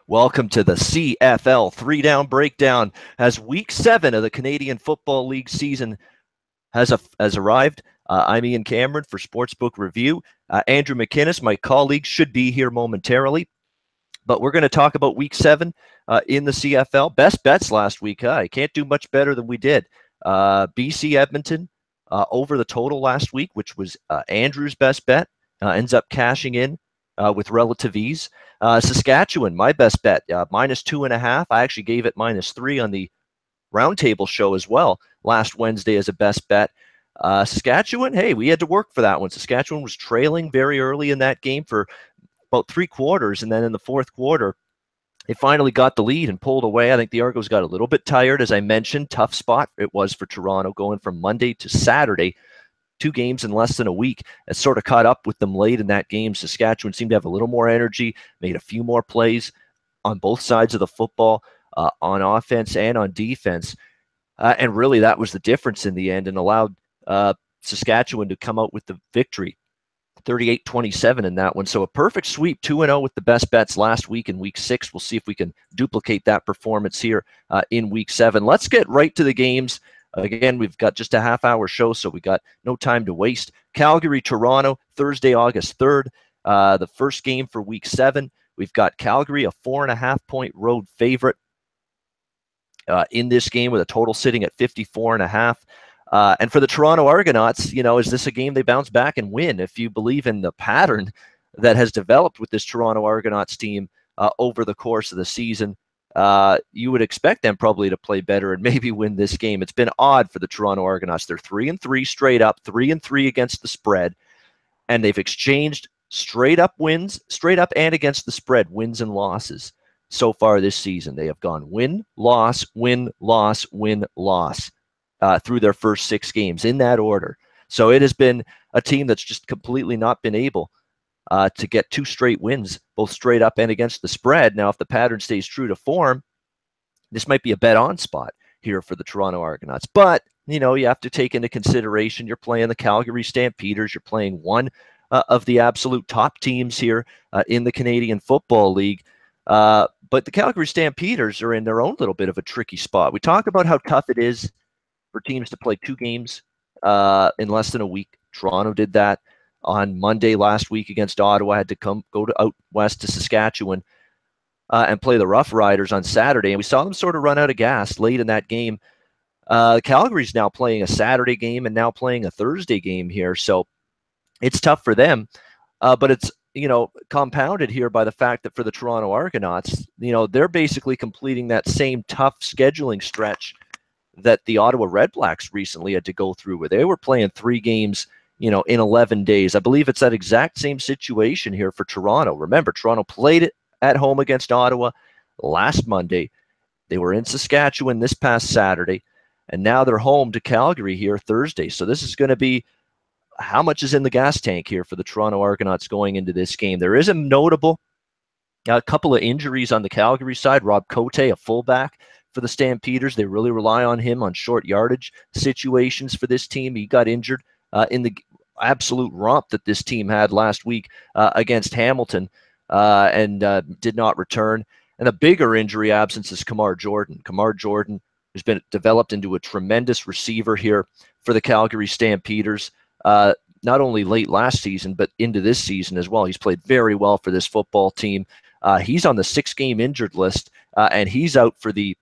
Welcome to the CFL 3-Down Breakdown as Week 7 of the Canadian Football League season has arrived. I'm Ian Cameron for Sportsbook Review. Andrew McInnes, my colleague, should be here momentarily. But we're going to talk about Week 7 in the CFL. Best bets last week. I can't do much better than we did. BC Edmonton over the total last week, which was Andrew's best bet, ends up cashing in with relative ease. Saskatchewan, my best bet, -2.5. I actually gave it -3 on the Roundtable show as well last Wednesday as a best bet. Saskatchewan, hey, we had to work for that one. Saskatchewan was trailing very early in that game for about 3 quarters, and then in the fourth quarter, they finally got the lead and pulled away. I think the Argos got a little bit tired, as I mentioned. Tough spot it was for Toronto going from Monday to Saturday. 2 games in less than a week. It sort of caught up with them late in that game. Saskatchewan seemed to have a little more energy, made a few more plays on both sides of the football, on offense and on defense. And really that was the difference in the end and allowed Saskatchewan to come out with the victory, 38-27 in that one. So a perfect sweep, 2-0 with the best bets last week in Week 6. We'll see if we can duplicate that performance here in Week 7. Let's get right to the games. Again, we've got just a half-hour show, so we got no time to waste. Calgary, Toronto, Thursday, August 3rd. The first game for Week 7. We've got Calgary, a 4.5-point road favorite in this game with a total sitting at 54.5. And for the Toronto Argonauts, is this a game they bounce back and win? If you believe in the pattern that has developed with this Toronto Argonauts team over the course of the season, you would expect them probably to play better and maybe win this game. It's been odd for the Toronto Argonauts. They're 3-3 straight up, 3-3 against the spread, and they've exchanged straight up and against the spread wins and losses so far this season. They have gone win, loss, win, loss, win, loss through their first 6 games in that order. So it has been a team that's just completely not been able to get 2 straight wins, both straight up and against the spread. Now, if the pattern stays true to form, this might be a bet-on spot here for the Toronto Argonauts. But, you have to take into consideration you're playing the Calgary Stampeders. You're playing one of the absolute top teams here in the Canadian Football League. But the Calgary Stampeders are in their own little bit of a tricky spot. We talk about how tough it is for teams to play 2 games in less than a week. Toronto did that on Monday last week against Ottawa, had to go out west to Saskatchewan and play the Rough Riders on Saturday. And we saw them sort of run out of gas late in that game. Calgary's now playing a Saturday game and now playing a Thursday game here. So it's tough for them. But it's, compounded here by the fact that for the Toronto Argonauts, they're basically completing that same tough scheduling stretch that the Ottawa Redblacks recently had to go through, where they were playing 3 games in 11 days. I believe it's that exact same situation here for Toronto. Remember, Toronto played it at home against Ottawa last Monday. They were in Saskatchewan this past Saturday, and now they're home to Calgary here Thursday. So this is going to be how much is in the gas tank here for the Toronto Argonauts going into this game. There is a couple of injuries on the Calgary side. Rob Cote, a fullback for the Stampeders. They really rely on him on short yardage situations for this team. He got injured in the absolute romp that this team had last week against Hamilton and did not return. And the bigger injury absence is Kamar Jordan. Kamar Jordan has been developed into a tremendous receiver here for the Calgary Stampeders, not only late last season, but into this season as well. He's played very well for this football team. He's on the 6-game injured list, and he's out for the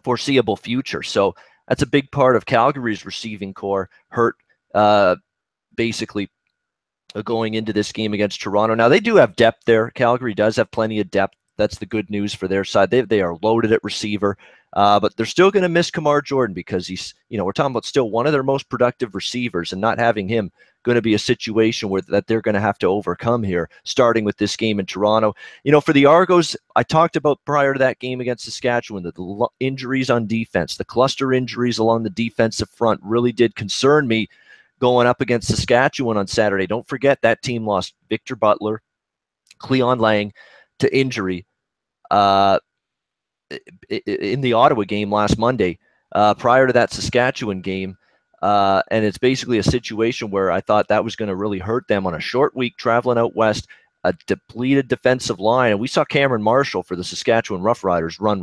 foreseeable future. So that's a big part of Calgary's receiving core, hurt basically going into this game against Toronto. Now, they do have depth there. Calgary does have plenty of depth. That's the good news for their side. They are loaded at receiver, but they're still going to miss Kamar Jordan because he's, we're talking about still one of their most productive receivers, and not having him going to be a situation that they're going to have to overcome here, starting with this game in Toronto. For the Argos, I talked about prior to that game against Saskatchewan, the injuries on defense, the cluster injuries along the defensive front really did concern me going up against Saskatchewan on Saturday. Don't forget that team lost Victor Butler, Cleon Lang to injury in the Ottawa game last Monday, prior to that Saskatchewan game. And it's basically a situation where I thought that was going to really hurt them on a short week traveling out west a depleted defensive line. And we saw Cameron Marshall for the Saskatchewan Roughriders run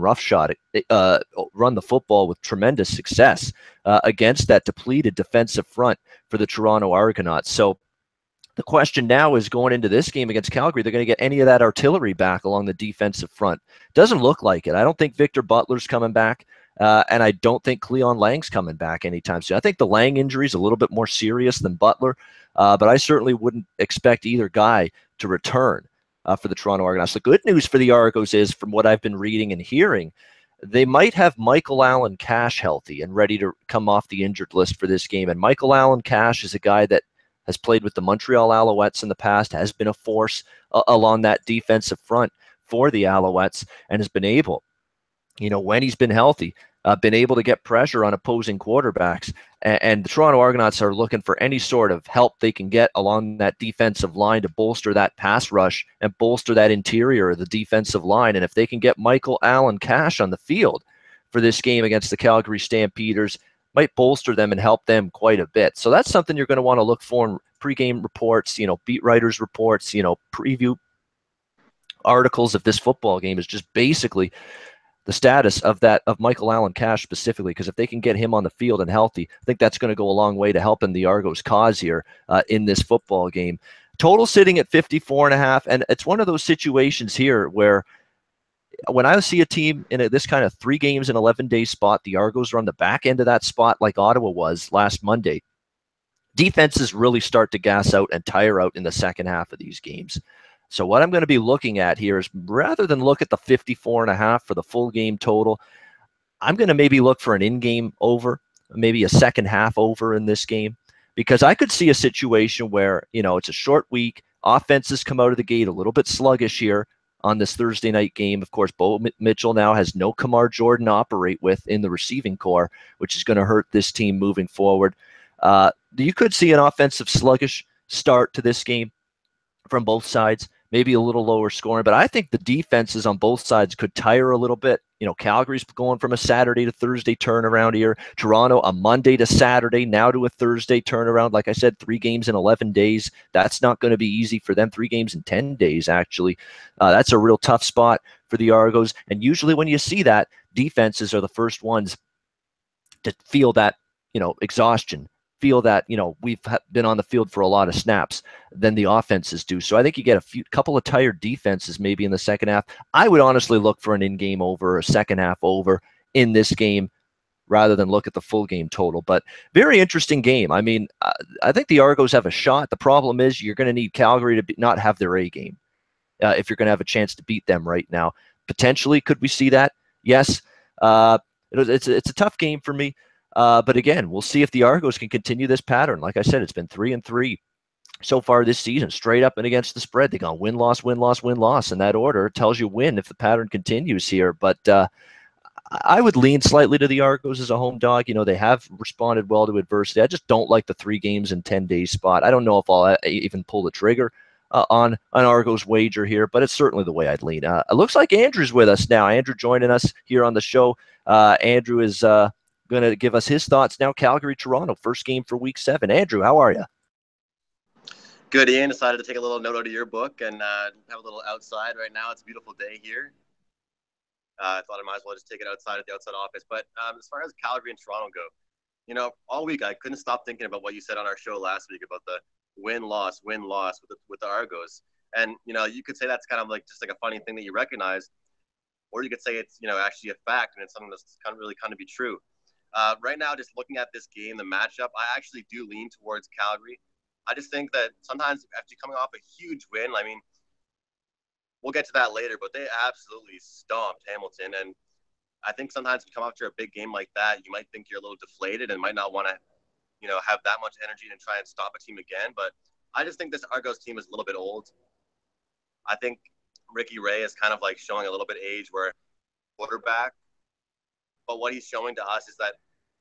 run the football with tremendous success against that depleted defensive front for the Toronto Argonauts. So the question now is, going into this game against Calgary, they're going to get any of that artillery back along the defensive front. Doesn't look like it. I don't think Victor Butler's coming back, and I don't think Cleon Lang's coming back anytime soon. I think the Lang injury is a little bit more serious than Butler, but I certainly wouldn't expect either guy to return for the Toronto Argonauts. The good news for the Argos is, from what I've been reading and hearing, they might have Michael Allen Cash healthy and ready to come off the injured list for this game. And Michael Allen Cash is a guy that has played with the Montreal Alouettes in the past, has been a force along that defensive front for the Alouettes, and has been able, when he's been healthy, been able to get pressure on opposing quarterbacks. And the Toronto Argonauts are looking for any sort of help they can get along that defensive line to bolster that pass rush and bolster that interior of the defensive line. And if they can get Michael Allen Cash on the field for this game against the Calgary Stampeders, might bolster them and help them quite a bit. So that's something you're going to want to look for in pregame reports, beat writers reports, preview articles of this football game, is just basically the status of Michael Allen Cash specifically, because if they can get him on the field and healthy, I think that's going to go a long way to helping the Argos' cause here in this football game. Total sitting at 54.5, and it's one of those situations here where when I see a team in this kind of 3 games in 11 days spot, the Argos are on the back end of that spot like Ottawa was last Monday. Defenses really start to gas out and tire out in the second half of these games. So what I'm going to be looking at here is, rather than look at the 54.5 for the full game total, I'm going to maybe look for an in-game over, maybe a second half over in this game, because I could see a situation where, it's a short week, offenses come out of the gate a little bit sluggish here on this Thursday night game. Of course, Bo Mitchell now has no Kamar Jordan to operate with in the receiving core, which is going to hurt this team moving forward. You could see an offensive sluggish start to this game from both sides, maybe a little lower scoring, but I think the defenses on both sides could tire a little bit. Calgary's going from a Saturday to Thursday turnaround here. Toronto, a Monday to Saturday, now to a Thursday turnaround. Like I said, 3 games in 11 days. That's not going to be easy for them. 3 games in 10 days, actually. That's a real tough spot for the Argos. And usually when you see that, defenses are the first ones to feel that, exhaustion, feel that, we've been on the field for a lot of snaps than the offenses do. So I think you get a couple of tired defenses maybe in the second half. I would honestly look for an in-game over, a second half over in this game, rather than look at the full game total. But very interesting game. I mean, I think the Argos have a shot. The problem is you're going to need Calgary to not have their A game if you're going to have a chance to beat them right now. Potentially, could we see that? Yes. It's a tough game for me. But again, we'll see if the Argos can continue this pattern. Like I said, it's been 3-3 so far this season, straight up and against the spread. They've gone win, loss, win, loss, win, loss in that order. It tells you win if the pattern continues here. But I would lean slightly to the Argos as a home dog. They have responded well to adversity. I just don't like the 3 games in 10 days spot. I don't know if I'll even pull the trigger on an Argos wager here, but it's certainly the way I'd lean. It looks like Andrew's with us now. Andrew joining us here on the show. Andrew is going to give us his thoughts now. Calgary, Toronto, first game for week 7. Andrew, how are you? Good, Ian. Decided to take a little note out of your book and have a little outside right now. It's a beautiful day here. I thought I might as well just take it outside at the outside office. But as far as Calgary and Toronto go, all week I couldn't stop thinking about what you said on our show last week about the win-loss with the Argos. And, you could say that's kind of like just like a funny thing that you recognize, or you could say it's, actually a fact and it's something that's really kind of be true. Right now, just looking at this game, the matchup, I actually do lean towards Calgary. I just think that sometimes after coming off a huge win, I mean, we'll get to that later, but they absolutely stomped Hamilton. And I think sometimes when you come after a big game like that, you might think you're a little deflated and might not want to, have that much energy and try and stop a team again. But I just think this Argos team is a little bit old. I think Ricky Ray is kind of like showing a little bit age where quarterback, but what he's showing to us is that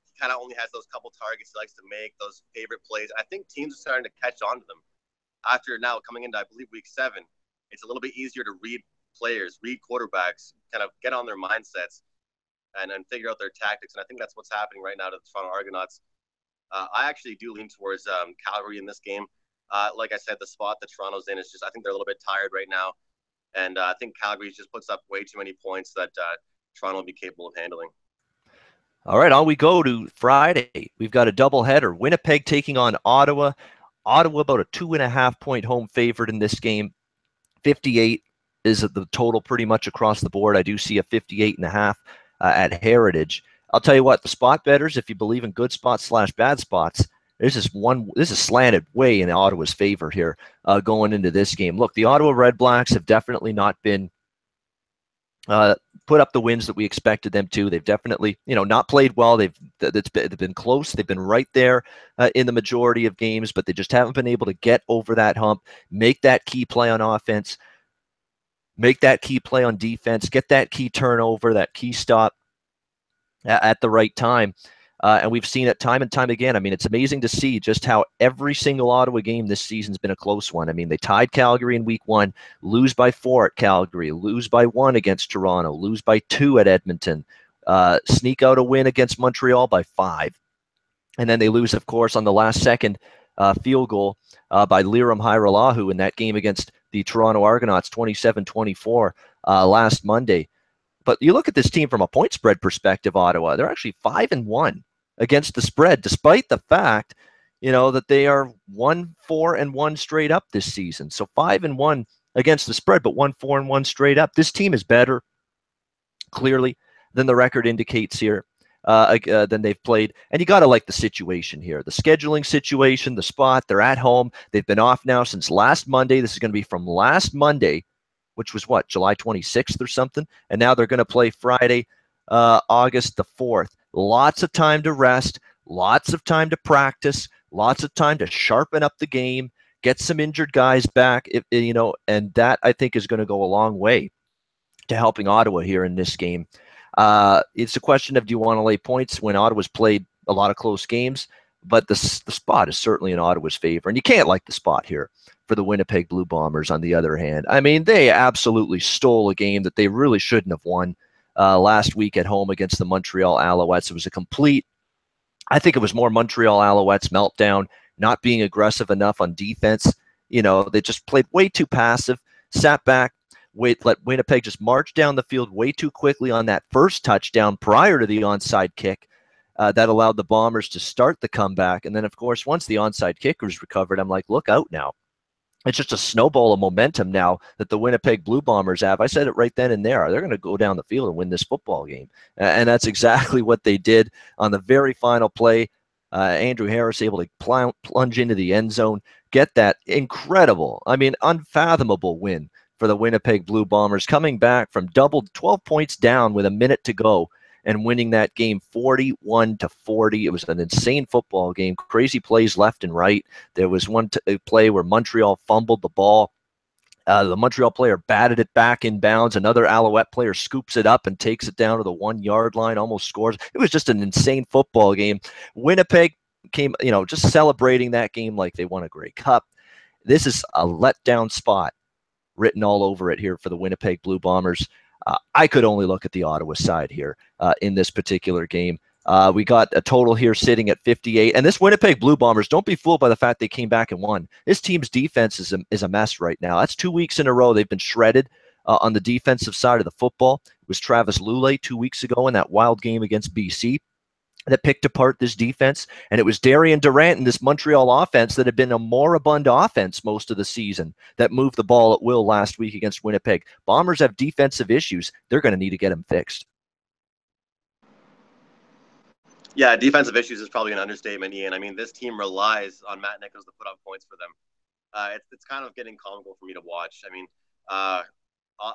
he kind of only has those couple targets he likes to make, those favorite plays. I think teams are starting to catch on to them. After now coming into, I believe, week 7, it's a little bit easier to read players, read quarterbacks, kind of get on their mindsets and figure out their tactics. And I think that's what's happening right now to the Toronto Argonauts. I actually do lean towards Calgary in this game. Like I said, the spot that Toronto's in is just, I think they're a little bit tired right now. And I think Calgary just puts up way too many points that Toronto will be capable of handling. All right, on we go to Friday. We've got a doubleheader. Winnipeg taking on Ottawa. Ottawa about a 2.5-point home favorite in this game. 58 is the total pretty much across the board. I do see a 58.5 at Heritage. I'll tell you what, the spot bettors, if you believe in good spots / bad spots, this is slanted way in Ottawa's favor here going into this game. Look, the Ottawa Red Blacks have definitely not been put up the wins that we expected them to. They've definitely, not played well. They've been close. They've been right there in the majority of games, but they just haven't been able to get over that hump, make that key play on offense, make that key play on defense, get that key turnover, that key stop at the right time. And we've seen it time and time again. I mean, it's amazing to see just how every single Ottawa game this season's been a close one. I mean, they tied Calgary in week 1, lose by 4 at Calgary, lose by 1 against Toronto, lose by 2 at Edmonton, sneak out a win against Montreal by 5. And then they lose, of course, on the last second field goal by Liram Hajrullahu in that game against the Toronto Argonauts, 27-24 last Monday. But you look at this team from a point spread perspective, Ottawa, they're actually 5-1 against the spread, despite the fact, that they are 1-4-1 straight up this season. So 5-1 against the spread, but 1-4-1 straight up. This team is better, clearly, than the record indicates here, than they've played. And you got to like the situation here, the scheduling situation, the spot. They're at home. They've been off now since last Monday. This is going to be from last Monday, which was what, July 26th or something? And now they're going to play Friday, August the 4th. Lots of time to rest, lots of time to practice, lots of time to sharpen up the game, get some injured guys back, and that I think is going to go a long way to helping Ottawa here in this game. It's a question of, do you want to lay points when Ottawa's played a lot of close games? But the spot is certainly in Ottawa's favor, and you can't like the spot here for the Winnipeg Blue Bombers, on the other hand. I mean, they absolutely stole a game that they really shouldn't have won last week at home against the Montreal Alouettes. It was I think it was more Montreal Alouettes meltdown, not being aggressive enough on defense. They just played way too passive, sat back, let Winnipeg just march down the field way too quickly on that first touchdown prior to the onside kick. That allowed the Bombers to start the comeback. And then, of course, once the onside kick was recovered, I'm like, look out now. It's just a snowball of momentum now that the Winnipeg Blue Bombers have. I said it right then and there. They're going to go down the field and win this football game. And that's exactly what they did on the very final play. Andrew Harris able to plunge into the end zone, get that incredible, unfathomable win for the Winnipeg Blue Bombers, coming back from 12 points down with a minute to go and winning that game 41-40. It was an insane football game, crazy plays left and right. There was one play where Montreal fumbled the ball. The Montreal player batted it back in bounds. Another Alouette player scoops it up and takes it down to the 1-yard line, almost scores. It was just an insane football game. Winnipeg came, just celebrating that game like they won a Grey Cup. This is a letdown spot written all over it here for the Winnipeg Blue Bombers. I could only look at the Ottawa side here in this particular game. We got a total here sitting at 58. And this Winnipeg Blue Bombers, don't be fooled by the fact they came back and won. This team's defense is a mess right now. That's 2 weeks in a row they've been shredded on the defensive side of the football. It was Travis Lulay 2 weeks ago in that wild game against BC that picked apart this defense. And it was Darian Durant and this Montreal offense that had been a moribund offense most of the season that moved the ball at will last week against Winnipeg. Bombers have defensive issues. They're going to need to get them fixed. Yeah, defensive issues is probably an understatement, Ian. I mean, this team relies on Matt Nichols to put up points for them. It's kind of getting comical for me to watch. I mean, I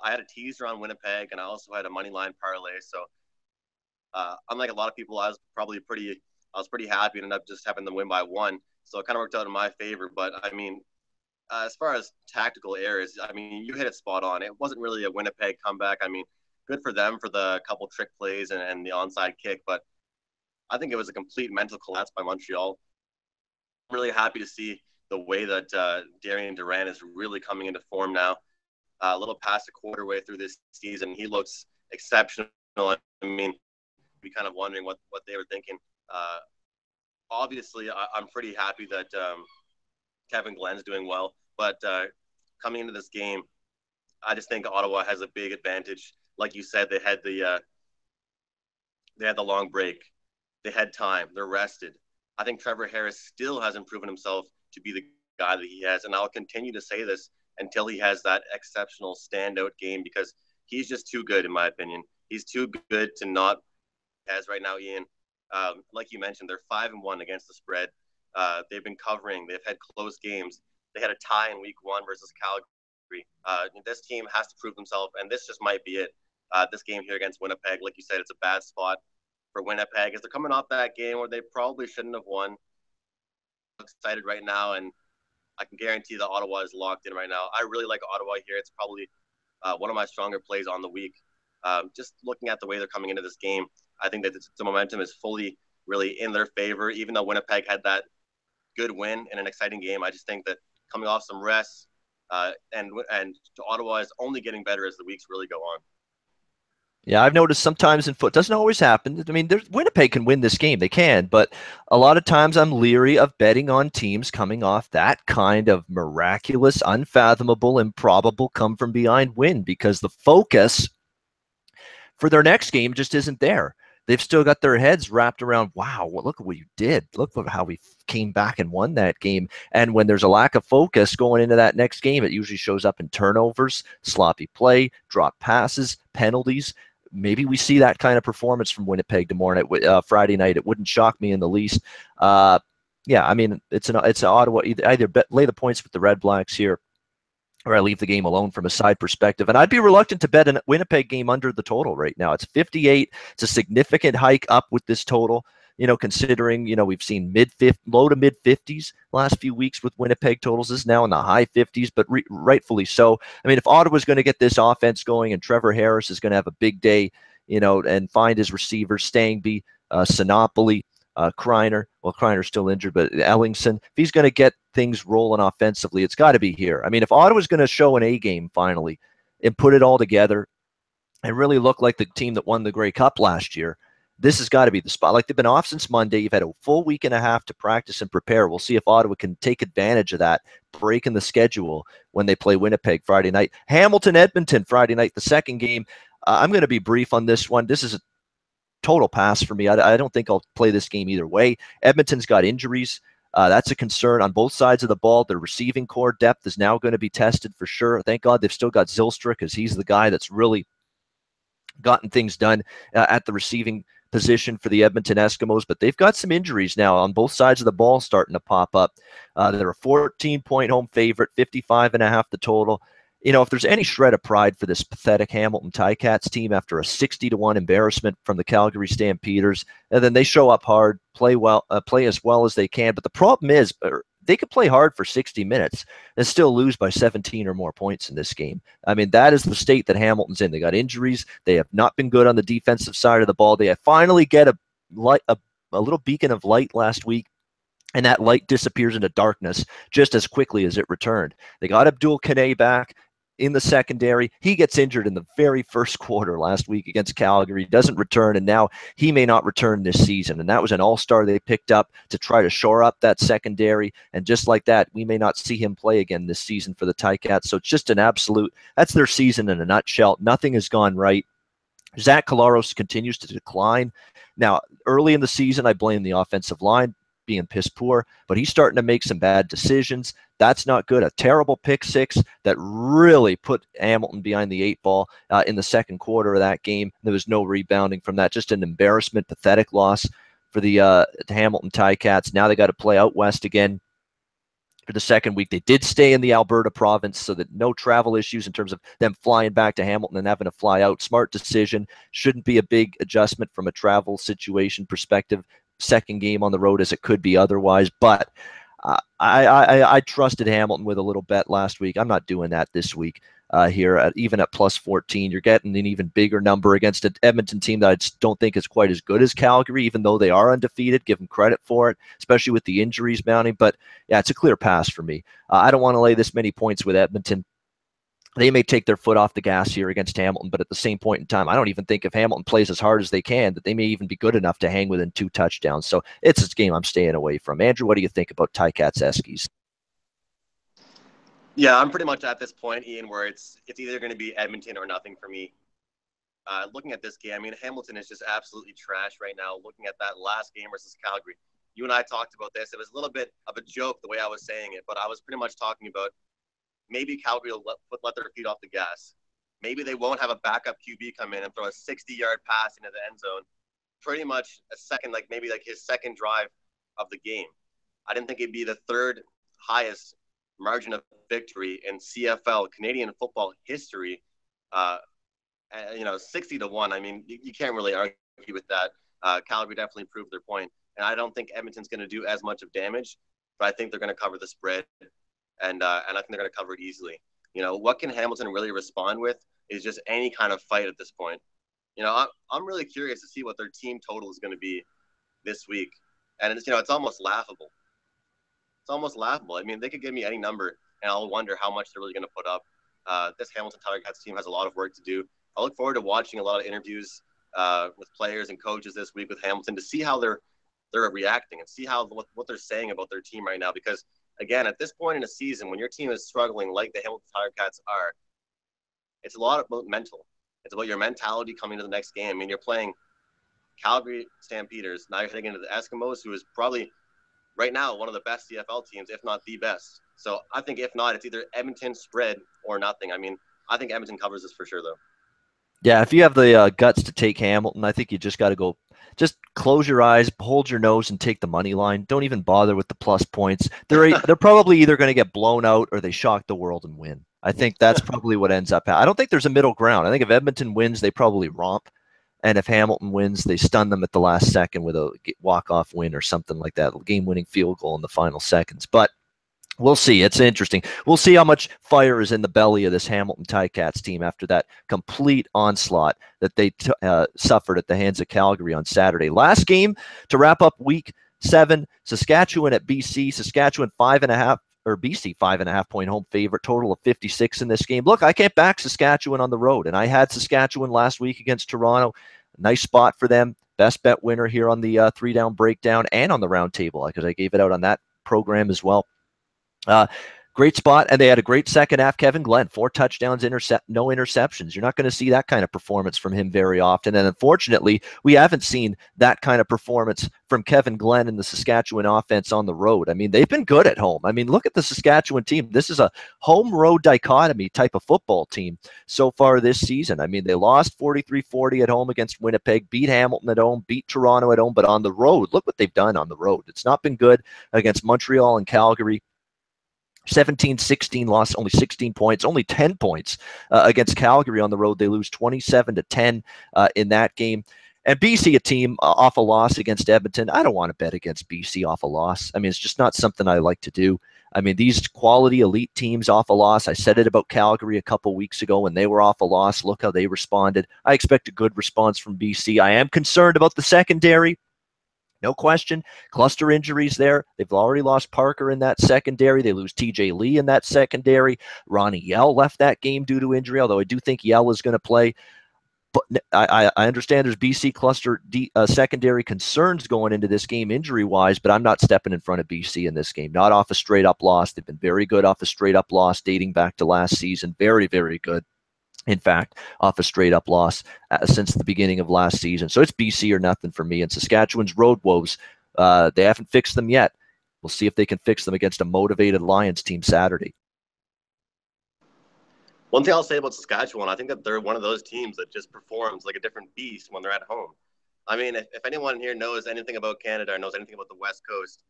had a teaser on Winnipeg, and I also had a money line parlay. So, unlike a lot of people, I was pretty happy and ended up just having them win by 1. So it kind of worked out in my favor. But I mean, as far as tactical errors, I mean, you hit it spot on. It wasn't really a Winnipeg comeback. I mean, good for them for the couple trick plays and the onside kick, but I think it was a complete mental collapse by Montreal. I'm really happy to see the way that Darian Durant is really coming into form now. A little past a quarter way through this season, he looks exceptional. I mean, be kind of wondering what they were thinking. Obviously, I'm pretty happy that Kevin Glenn's doing well. But coming into this game, I just think Ottawa has a big advantage. Like you said, they had the long break. They had time. They're rested. I think Trevor Harris still hasn't proven himself to be the guy that he has. And I'll continue to say this until he has that exceptional standout game, because he's just too good, in my opinion. He's too good to not has right now, Ian. Like you mentioned, they're 5-1 against the spread. They've been covering. They've had close games. They had a tie in week 1 versus Calgary. This team has to prove themselves, and this just might be it. This game here against Winnipeg, like you said, it's a bad spot for Winnipeg, as they're coming off that game where they probably shouldn't have won. I'm excited right now, and I can guarantee that Ottawa is locked in right now. I really like Ottawa here. It's probably one of my stronger plays on the week. Just looking at the way they're coming into this game, I think that the momentum is fully really in their favor, even though Winnipeg had that good win in an exciting game. I just think that coming off some rest and Ottawa is only getting better as the weeks really go on. Yeah, I've noticed sometimes in foot, doesn't always happen. I mean, Winnipeg can win this game. They can, but a lot of times I'm leery of betting on teams coming off that kind of miraculous, unfathomable, improbable come from behind win, because the focus for their next game just isn't there. They've still got their heads wrapped around, wow, well, look at what you did. Look at how we came back and won that game. And when there's a lack of focus going into that next game, it usually shows up in turnovers, sloppy play, drop passes, penalties. Maybe we see that kind of performance from Winnipeg tomorrow night, Friday night. It wouldn't shock me in the least. Yeah, I mean, it's Ottawa. Either lay the points with the Red Blacks here, or I leave the game alone from a side perspective. And I'd be reluctant to bet a Winnipeg game under the total right now. It's 58. It's a significant hike up with this total, considering, we've seen low to mid 50s last few weeks with Winnipeg totals. This is now in the high 50s, but rightfully so. I mean, if Ottawa's going to get this offense going and Trevor Harris is going to have a big day, and find his receivers, Stangby, Sinopoli, Kreiner. Well, Kreiner's still injured, but Ellingson. If he's going to get things rolling offensively, it's got to be here. I mean, if Ottawa's going to show an A game finally and put it all together and really look like the team that won the Grey Cup last year, this has got to be the spot. Like, they've been off since Monday. You've had a full week and a half to practice and prepare. We'll see if Ottawa can take advantage of that break in the schedule when they play Winnipeg Friday night. Hamilton, Edmonton Friday night, the second game. I'm going to be brief on this one. This is a total pass for me. I don't think I'll play this game either way. Edmonton's got injuries. That's a concern on both sides of the ball. Their receiving core depth is now going to be tested for sure. Thank God they've still got Zylstra, because he's the guy that's really gotten things done at the receiving position for the Edmonton Eskimos. But they've got some injuries now on both sides of the ball starting to pop up. They're a 14-point home favorite, 55.5 the total. If there's any shred of pride for this pathetic Hamilton Ticats team after a 60-1 embarrassment from the Calgary Stampeders, and then they show up hard, play as well as they can. But the problem is, they could play hard for 60 minutes and still lose by 17 or more points in this game. I mean, that is the state that Hamilton's in. They got injuries. They have not been good on the defensive side of the ball. They finally get a little beacon of light last week, and that light disappears into darkness just as quickly as it returned. They got Abdul Kanay back in the secondary. He gets injured in the very first quarter last week against Calgary, doesn't return, and now he may not return this season. And that was an all-star they picked up to try to shore up that secondary. And just like that, we may not see him play again this season for the Ticats. So it's just an absolute, that's their season in a nutshell. Nothing has gone right. Zach Collaros continues to decline. Now, early in the season, I blame the offensive line being piss poor, but he's starting to make some bad decisions. That's not good. A terrible pick six that really put Hamilton behind the 8 ball in the second quarter of that game. There was no rebounding from that. Just an embarrassment, pathetic loss for the Hamilton Ticats. Now they got to play out west again for the second week. They did stay in the Alberta province, so that no travel issues in terms of them flying back to Hamilton and having to fly out. Smart decision. Shouldn't be a big adjustment from a travel situation perspective. Second game on the road as it could be otherwise, but I trusted Hamilton with a little bet last week. I'm not doing that this week here, even at plus 14. You're getting an even bigger number against an Edmonton team that I just don't think is quite as good as Calgary, even though they are undefeated. Give them credit for it, especially with the injuries mounting. But yeah, it's a clear pass for me. I don't want to lay this many points with Edmonton. They may take their foot off the gas here against Hamilton, but at the same point in time, I don't even think if Hamilton plays as hard as they can, that they may even be good enough to hang within 2 touchdowns. So it's a game I'm staying away from. Andrew, what do you think about Ticats Eskies? Yeah, I'm pretty much at this point, Ian, where it's either going to be Edmonton or nothing for me. Looking at this game, I mean, Hamilton is just absolutely trash right now. Looking at that last game versus Calgary, you and I talked about this. It was a little bit of a joke the way I was saying it, but I was pretty much talking about maybe Calgary will let their feet off the gas. Maybe they won't have a backup QB come in and throw a 60-yard pass into the end zone. Pretty much a second, like maybe like his second drive of the game. I didn't think it'd be the third highest margin of victory in CFL Canadian football history. 60-1. I mean, you can't really argue with that. Calgary definitely proved their point, and I don't think Edmonton's going to do as much of damage, but I think they're going to cover the spread, and I think they're going to cover it easily. What can Hamilton really respond with is just any kind of fight at this point. I'm really curious to see what their team total is going to be this week, and it's almost laughable. It's almost laughable. I mean, they could give me any number, and I'll wonder how much they're really going to put up. This Hamilton Tiger Cats team has a lot of work to do. I look forward to watching a lot of interviews with players and coaches this week with Hamilton to see how they're reacting and see what they're saying about their team right now. Because again, at this point in the season, when your team is struggling like the Hamilton Tiger Cats are, it's a lot about mental. It's about your mentality coming to the next game. I mean, you're playing Calgary Stampeders. Now you're heading into the Eskimos, who is probably right now one of the best CFL teams, if not the best. So I think if not, it's either Edmonton spread or nothing. I mean, I think Edmonton covers this for sure, though. Yeah, if you have the guts to take Hamilton, I think you just got to go. Just close your eyes, hold your nose, and take the money line. Don't even bother with the plus points. They're probably either going to get blown out or they shock the world and win. I think that's probably what ends up. I don't think there's a middle ground. I think if Edmonton wins, they probably romp, and if Hamilton wins, they stun them at the last second with a walk-off win or something like that, game-winning field goal in the final seconds. But we'll see. It's interesting. We'll see how much fire is in the belly of this Hamilton Ticats team after that complete onslaught that they suffered at the hands of Calgary on Saturday. Last game to wrap up Week 7, Saskatchewan at BC. Saskatchewan 5.5 or BC 5.5-point home favorite. Total of 56 in this game. Look, I can't back Saskatchewan on the road, and I had Saskatchewan last week against Toronto. Nice spot for them. Best bet winner here on the 3-down breakdown and on the round table because I gave it out on that program as well. Great spot, and they had a great second half. Kevin Glenn, 4 touchdowns, no interceptions. You're not going to see that kind of performance from him very often, and unfortunately, we haven't seen that kind of performance from Kevin Glenn and the Saskatchewan offense on the road. I mean, they've been good at home. I mean, look at the Saskatchewan team. This is a home-road dichotomy type of football team so far this season. I mean, they lost 43-40 at home against Winnipeg, beat Hamilton at home, beat Toronto at home, but on the road, look what they've done on the road. It's not been good against Montreal and Calgary. 17-16 loss, only 16 points, only 10 points against Calgary on the road. They lose 27-10 in that game. And BC, a team off a loss against Edmonton. I don't want to bet against BC off a loss. I mean, it's just not something I like to do. I mean, these quality elite teams off a loss. I said it about Calgary a couple weeks ago when they were off a loss. Look how they responded. I expect a good response from BC. I am concerned about the secondary. No question. Cluster injuries there. They've already lost Parker in that secondary. They lose TJ Lee in that secondary. Ronnie Yell left that game due to injury, although I do think Yell is going to play. But I understand there's BC cluster secondary concerns going into this game injury-wise, but I'm not stepping in front of BC in this game. Not off a straight-up loss. They've been very good off a straight-up loss dating back to last season. Very, very good. In fact, off a straight-up loss since the beginning of last season. So it's BC or nothing for me. And Saskatchewan's road woes, they haven't fixed them yet. We'll see if they can fix them against a motivated Lions team Saturday. One thing I'll say about Saskatchewan, I think that they're one of those teams that just performs like a different beast when they're at home. I mean, if anyone here knows anything about Canada or knows anything about the West Coast,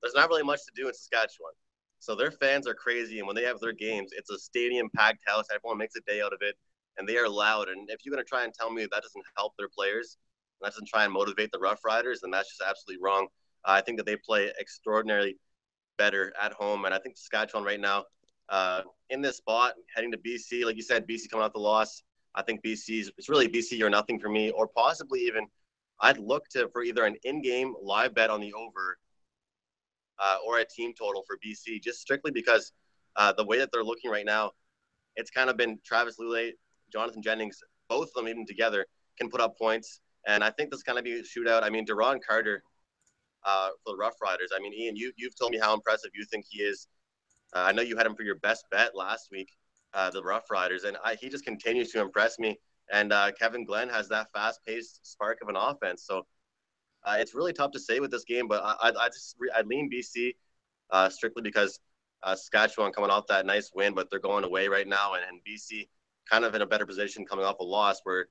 there's not really much to do in Saskatchewan. So their fans are crazy, and when they have their games, it's a stadium-packed house. Everyone makes a day out of it, and they are loud. And if you're going to try and tell me that doesn't help their players, and that doesn't try and motivate the Rough Riders, then that's just absolutely wrong. I think that they play extraordinarily better at home, and I think Saskatchewan right now, in this spot, heading to BC, like you said, BC coming off the loss. I think it's really BC or nothing for me, or possibly even I'd look for either an in-game live bet on the over or a team total for BC, just strictly because the way that they're looking right now, it's kind of been Travis Lulay, Jonathan Jennings, both of them even together can put up points. And I think this is going to be a shootout. I mean, Deron Carter for the Rough Riders. I mean, Ian, you've told me how impressive you think he is I know you had him for your best bet last week, the Rough Riders, and he just continues to impress me. And Kevin Glenn has that fast-paced spark of an offense. So it's really tough to say with this game, but I lean BC strictly because Saskatchewan coming off that nice win, but they're going away right now, and BC kind of in a better position coming off a loss where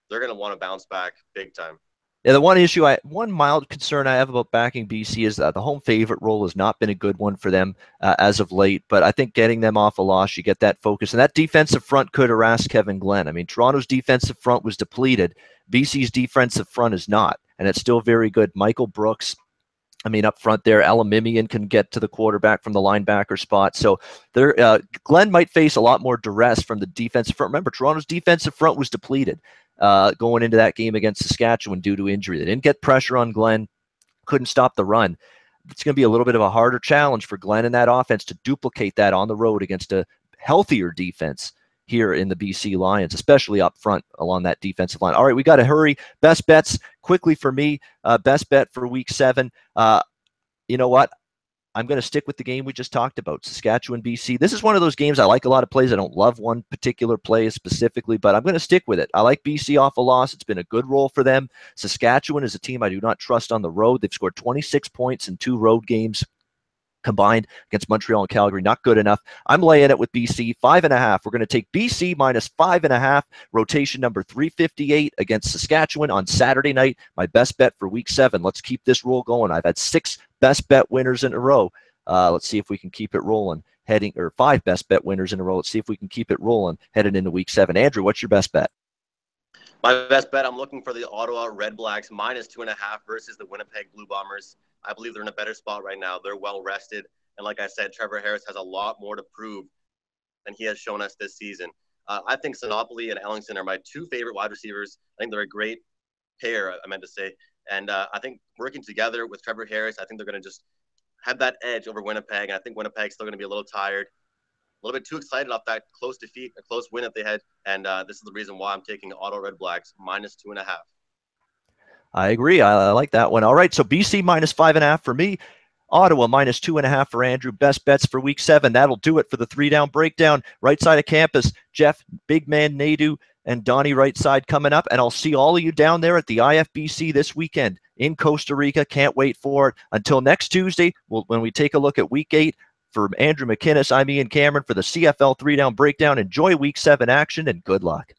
they're going to want to bounce back big time. Yeah, the one mild concern I have about backing BC is that the home favorite role has not been a good one for them as of late. But I think getting them off a loss, you get that focus. And that defensive front could harass Kevin Glenn. I mean, Toronto's defensive front was depleted. BC's defensive front is not. And it's still very good. Michael Brooks, I mean, up front there, Elamimian can get to the quarterback from the linebacker spot. So Glenn might face a lot more duress from the defensive front. Remember, Toronto's defensive front was depleted going into that game against Saskatchewan due to injury. They didn't get pressure on Glenn, couldn't stop the run. It's going to be a little bit of a harder challenge for Glenn and that offense to duplicate that on the road against a healthier defense here in the BC Lions, especially up front along that defensive line. All right, we got to hurry. Best bets quickly for me. Best bet for week 7. You know what? I'm going to stick with the game we just talked about, Saskatchewan, BC. This is one of those games I like a lot of plays. I don't love one particular play specifically, but I'm going to stick with it. I like BC off a loss. It's been a good roll for them. Saskatchewan is a team I do not trust on the road. They've scored 26 points in 2 road games combined against Montreal and Calgary. Not good enough. I'm laying it with BC 5.5. We're going to take BC minus 5.5, rotation number 358 against Saskatchewan on Saturday night. My best bet for week 7. Let's keep this roll going. I've had 6 best bet winners in a row. Let's see if we can keep it rolling. 5 best bet winners in a row. Let's see if we can keep it rolling heading into week 7. Andrew, what's your best bet? My best bet, I'm looking for the Ottawa Red Blacks minus 2.5 versus the Winnipeg Blue Bombers. I believe they're in a better spot right now. They're well rested. And like I said, Trevor Harris has a lot more to prove than he has shown us this season. I think Sinopoli and Ellington are my 2 favorite wide receivers. I think they're a great pair, I meant to say. And I think working together with Trevor Harris, I think they're going to just have that edge over Winnipeg. And I think Winnipeg's still going to be a little tired, a little bit too excited off that close defeat, a close win that they had. And this is the reason why I'm taking Ottawa Red Blacks minus 2.5. I agree. I like that one. All right, so BC minus 5.5 for me. Ottawa minus 2.5 for Andrew. Best bets for week 7. That'll do it for the 3-down breakdown. Right side of campus, Jeff, Big Man Nadu, and Donnie right side coming up. And I'll see all of you down there at the IFBC this weekend in Costa Rica. Can't wait for it. Until next Tuesday, when we take a look at week 8, for Andrew McInnes, I'm Ian Cameron for the CFL 3-down breakdown. Enjoy week 7 action and good luck.